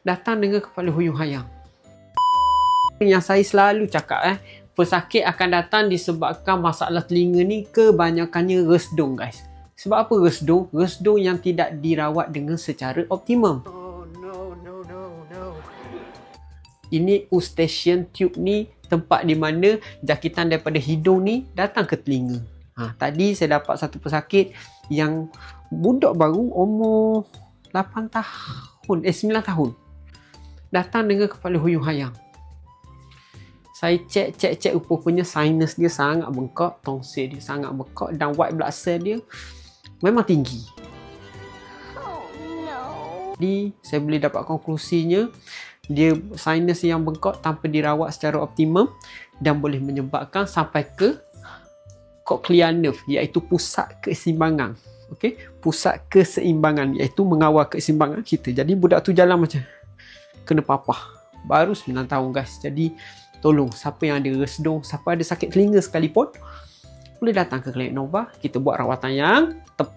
datang dengan kepala huyung hayang. Yang saya selalu cakap, pesakit akan datang disebabkan masalah telinga ni kebanyakannya resdung, guys. Sebab apa resdung? Resdung yang tidak dirawat dengan secara optimum. Ini eustachian tube ni tempat di mana jangkitan daripada hidung ni datang ke telinga. Tadi saya dapat satu pesakit yang budak baru umur 9 tahun. Datang dengan kepala huyung hayang. Saya cek rupanya sinus dia sangat bengkak, tonsil dia sangat bengkak dan white blood cell dia memang tinggi. Jadi saya boleh dapat konklusinya dia sinus yang bengkak tanpa dirawat secara optimum dan boleh menyebabkan sampai ke cochlear nerve, iaitu pusat keseimbangan. Okey, pusat keseimbangan iaitu mengawal keseimbangan kita. Jadi budak tu jalan macam kena papah. Baru 9 tahun, guys. Jadi tolong siapa yang ada resdung, siapa ada sakit telinga sekalipun, boleh datang ke Klinik Nova. Kita buat rawatan yang tepat.